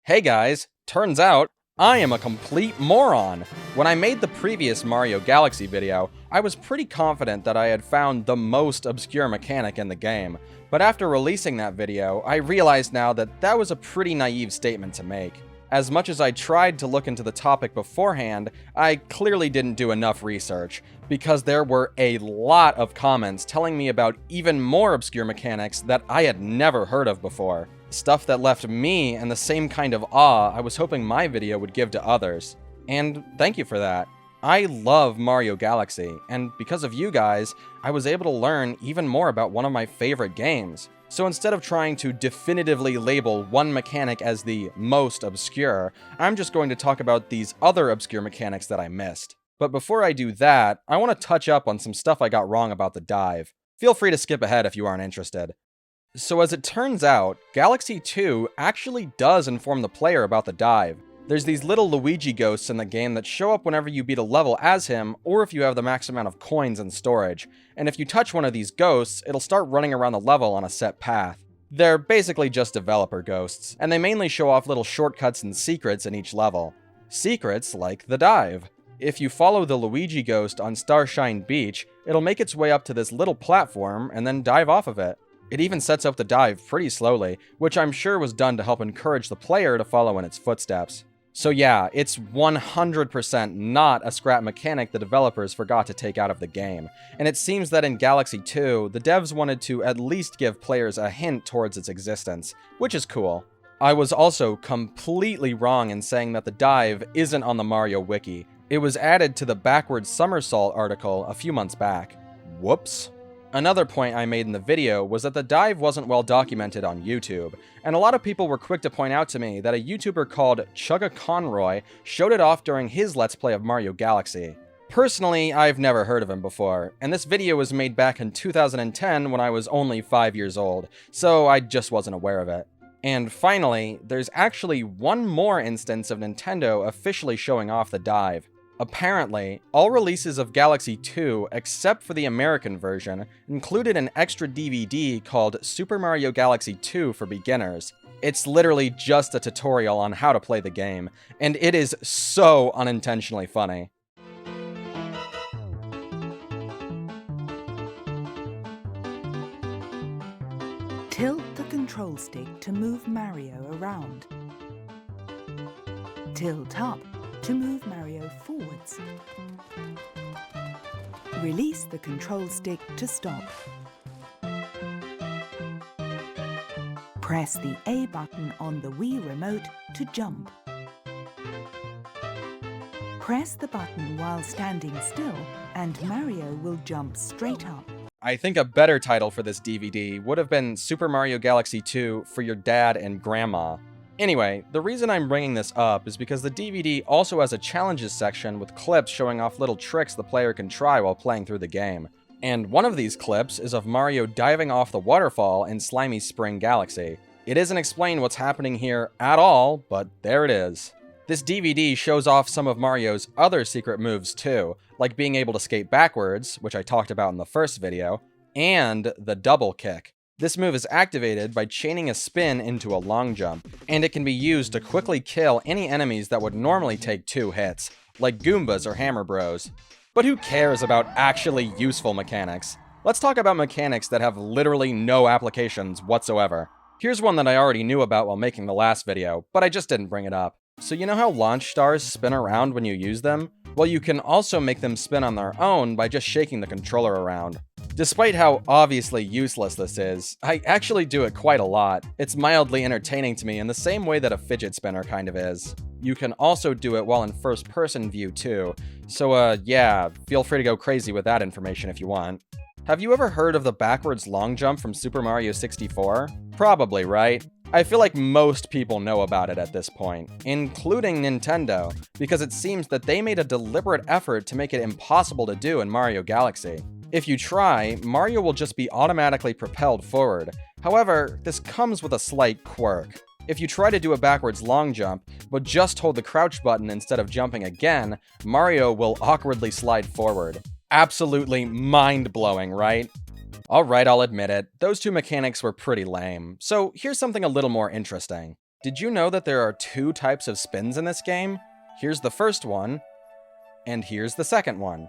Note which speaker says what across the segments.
Speaker 1: Hey guys, turns out I am a complete moron. When I made the previous Mario Galaxy video, I was pretty confident that I had found the most obscure mechanic in the game, but after releasing that video, I realized now that that was a pretty naive statement to make. As much as I tried to look into the topic beforehand, I clearly didn't do enough research, because there were a lot of comments telling me about even more obscure mechanics that I had never heard of before. Stuff that left me in the same kind of awe I was hoping my video would give to others. And thank you for that. I love Mario Galaxy, and because of you guys, I was able to learn even more about one of my favorite games. So instead of trying to definitively label one mechanic as the most obscure, I'm just going to talk about these other obscure mechanics that I missed. But before I do that, I want to touch up on some stuff I got wrong about the dive. Feel free to skip ahead if you aren't interested. So as it turns out, Galaxy 2 actually does inform the player about the dive. There's these little Luigi ghosts in the game that show up whenever you beat a level as him, or if you have the max amount of coins and storage. And if you touch one of these ghosts, it'll start running around the level on a set path. They're basically just developer ghosts, and they mainly show off little shortcuts and secrets in each level. Secrets like the dive. If you follow the Luigi ghost on Starshine Beach, it'll make its way up to this little platform and then dive off of it. It even sets up the dive pretty slowly, which I'm sure was done to help encourage the player to follow in its footsteps. So yeah, it's 100% not a scrap mechanic the developers forgot to take out of the game, and it seems that in Galaxy 2, the devs wanted to at least give players a hint towards its existence, which is cool. I was also completely wrong in saying that the dive isn't on the Mario Wiki. It was added to the backwards somersault article a few months back. Whoops. Another point I made in the video was that the dive wasn't well documented on YouTube, and a lot of people were quick to point out to me that a YouTuber called chuggaaconroy showed it off during his Let's Play of Mario Galaxy. Personally, I've never heard of him before, and this video was made back in 2010 when I was only 5 years old, so I just wasn't aware of it. And finally, there's actually one more instance of Nintendo officially showing off the dive. Apparently, all releases of Galaxy 2, except for the American version, included an extra DVD called Super Mario Galaxy 2 for Beginners. It's literally just a tutorial on how to play the game, and it is so unintentionally funny.
Speaker 2: Tilt the control stick to move Mario around. Tilt up to move Mario forwards. Release the control stick to stop. Press the A button on the Wii remote to jump. Press the button while standing still, and Mario will jump straight up.
Speaker 1: I think a better title for this DVD would have been Super Mario Galaxy 2 for your dad and grandma. Anyway, the reason I'm bringing this up is because the DVD also has a challenges section with clips showing off little tricks the player can try while playing through the game. And one of these clips is of Mario diving off the waterfall in Slimy Spring Galaxy. It isn't explained what's happening here at all, but there it is. This DVD shows off some of Mario's other secret moves too, like being able to skate backwards, which I talked about in the first video, and the double kick. This move is activated by chaining a spin into a long jump, and it can be used to quickly kill any enemies that would normally take 2 hits, like Goombas or Hammer Bros. But who cares about actually useful mechanics? Let's talk about mechanics that have literally no applications whatsoever. Here's one that I already knew about while making the last video, but I just didn't bring it up. So you know how launch stars spin around when you use them? Well, you can also make them spin on their own by just shaking the controller around. Despite how obviously useless this is, I actually do it quite a lot. It's mildly entertaining to me in the same way that a fidget spinner kind of is. You can also do it while in first-person view too, so yeah, feel free to go crazy with that information if you want. Have you ever heard of the backwards long jump from Super Mario 64? Probably, right? I feel like most people know about it at this point, including Nintendo, because it seems that they made a deliberate effort to make it impossible to do in Mario Galaxy. If you try, Mario will just be automatically propelled forward. However, this comes with a slight quirk. If you try to do a backwards long jump, but just hold the crouch button instead of jumping again, Mario will awkwardly slide forward. Absolutely mind-blowing, right? Alright, I'll admit it, those two mechanics were pretty lame, so here's something a little more interesting. Did you know that there are two types of spins in this game? Here's the first one, and here's the second one.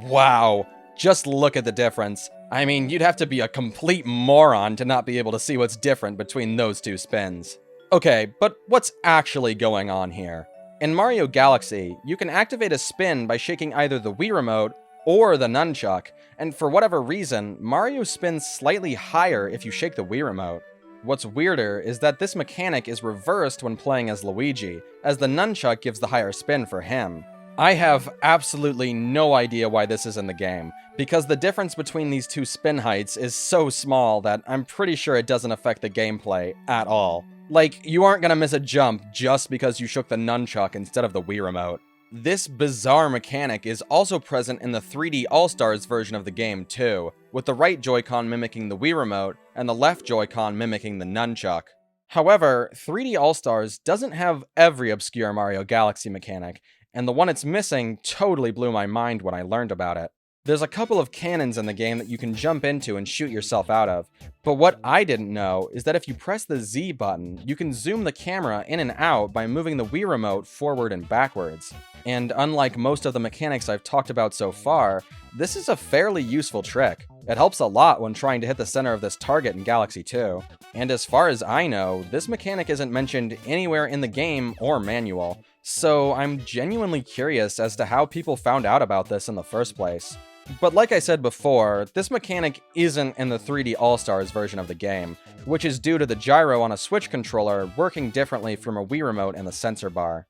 Speaker 1: Wow, just look at the difference. I mean, you'd have to be a complete moron to not be able to see what's different between those two spins. Okay, but what's actually going on here? In Mario Galaxy, you can activate a spin by shaking either the Wii Remote or the nunchuck, and for whatever reason, Mario spins slightly higher if you shake the Wii Remote. What's weirder is that this mechanic is reversed when playing as Luigi, as the nunchuck gives the higher spin for him. I have absolutely no idea why this is in the game, because the difference between these two spin heights is so small that I'm pretty sure it doesn't affect the gameplay at all. Like, you aren't gonna miss a jump just because you shook the nunchuck instead of the Wii Remote. This bizarre mechanic is also present in the 3D All-Stars version of the game too, with the right Joy-Con mimicking the Wii Remote and the left Joy-Con mimicking the nunchuck. However, 3D All-Stars doesn't have every obscure Mario Galaxy mechanic, and the one it's missing totally blew my mind when I learned about it. There's a couple of cannons in the game that you can jump into and shoot yourself out of, but what I didn't know is that if you press the Z button, you can zoom the camera in and out by moving the Wii Remote forward and backwards. And unlike most of the mechanics I've talked about so far, this is a fairly useful trick. It helps a lot when trying to hit the center of this target in Galaxy 2. And as far as I know, this mechanic isn't mentioned anywhere in the game or manual, so I'm genuinely curious as to how people found out about this in the first place. But like I said before, this mechanic isn't in the 3D All-Stars version of the game, which is due to the gyro on a Switch controller working differently from a Wii Remote and the sensor bar.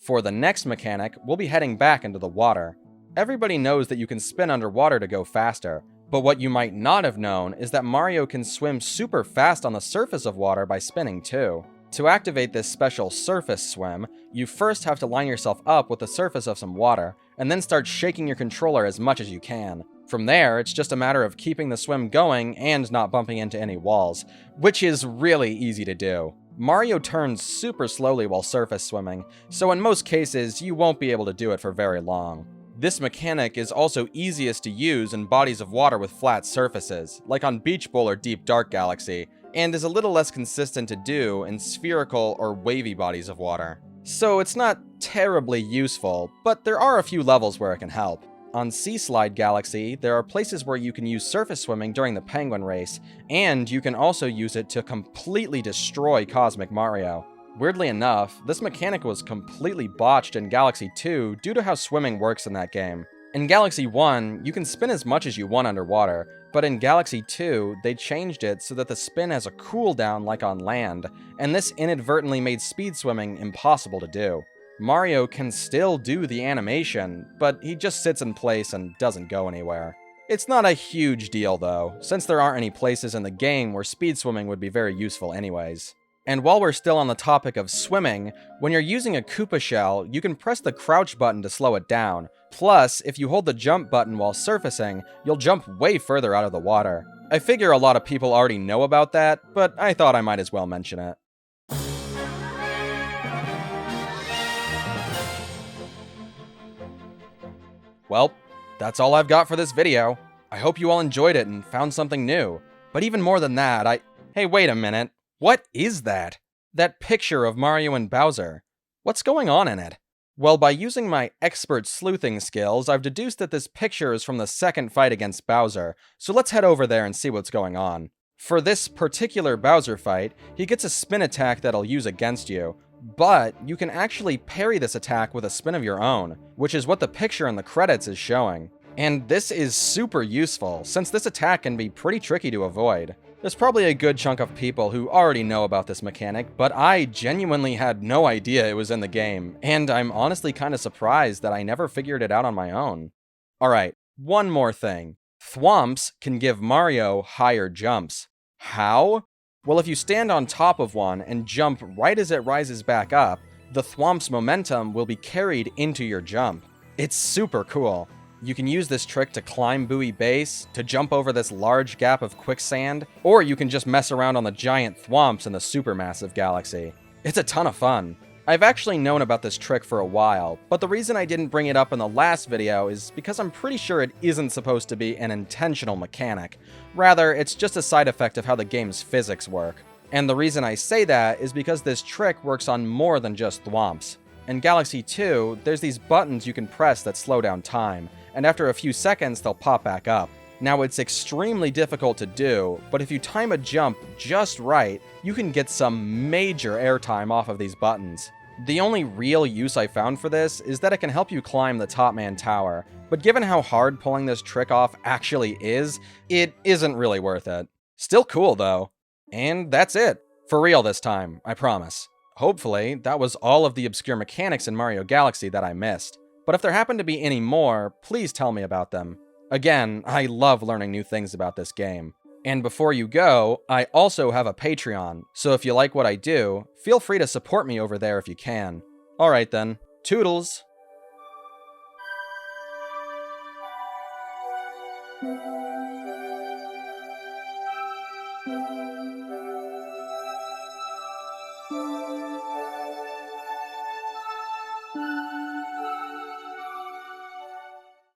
Speaker 1: For the next mechanic, we'll be heading back into the water. Everybody knows that you can spin underwater to go faster, but what you might not have known is that Mario can swim super fast on the surface of water by spinning too. To activate this special surface swim, you first have to line yourself up with the surface of some water, and then start shaking your controller as much as you can. From there, it's just a matter of keeping the swim going and not bumping into any walls, which is really easy to do. Mario turns super slowly while surface swimming, so in most cases, you won't be able to do it for very long. This mechanic is also easiest to use in bodies of water with flat surfaces, like on Beach Bowl or Deep Dark Galaxy, and is a little less consistent to do in spherical or wavy bodies of water. So it's not terribly useful, but there are a few levels where it can help. On Sea Slide Galaxy, there are places where you can use surface swimming during the penguin race, and you can also use it to completely destroy Cosmic Mario. Weirdly enough, this mechanic was completely botched in Galaxy 2 due to how swimming works in that game. In Galaxy 1, you can spin as much as you want underwater, but in Galaxy 2, they changed it so that the spin has a cooldown like on land, and this inadvertently made speed swimming impossible to do. Mario can still do the animation, but he just sits in place and doesn't go anywhere. It's not a huge deal though, since there aren't any places in the game where speed swimming would be very useful anyways. And while we're still on the topic of swimming, when you're using a Koopa shell, you can press the crouch button to slow it down. Plus, if you hold the jump button while surfacing, you'll jump way further out of the water. I figure a lot of people already know about that, but I thought I might as well mention it. Well, that's all I've got for this video. I hope you all enjoyed it and found something new. But even more than that, Hey, wait a minute. What is that? That picture of Mario and Bowser. What's going on in it? Well, by using my expert sleuthing skills, I've deduced that this picture is from the second fight against Bowser, so let's head over there and see what's going on. For this particular Bowser fight, he gets a spin attack that'll use against you, but you can actually parry this attack with a spin of your own, which is what the picture in the credits is showing. And this is super useful, since this attack can be pretty tricky to avoid. There's probably a good chunk of people who already know about this mechanic, but I genuinely had no idea it was in the game, and I'm honestly kind of surprised that I never figured it out on my own. Alright, one more thing. Thwomps can give Mario higher jumps. How? Well, if you stand on top of one and jump right as it rises back up, the Thwomp's momentum will be carried into your jump. It's super cool. You can use this trick to climb Buoy Base, to jump over this large gap of quicksand, or you can just mess around on the giant thwomps in the supermassive galaxy. It's a ton of fun. I've actually known about this trick for a while, but the reason I didn't bring it up in the last video is because I'm pretty sure it isn't supposed to be an intentional mechanic. Rather, it's just a side effect of how the game's physics work. And the reason I say that is because this trick works on more than just thwomps. In Galaxy 2, there's these buttons you can press that slow down time, and after a few seconds they'll pop back up. Now it's extremely difficult to do, but if you time a jump just right, you can get some major airtime off of these buttons. The only real use I found for this is that it can help you climb the Top Man Tower, but given how hard pulling this trick off actually is, it isn't really worth it. Still cool though. And that's it. For real this time, I promise. Hopefully, that was all of the obscure mechanics in Mario Galaxy that I missed. But if there happen to be any more, please tell me about them. Again, I love learning new things about this game. And before you go, I also have a Patreon, so if you like what I do, feel free to support me over there if you can. Alright then, toodles!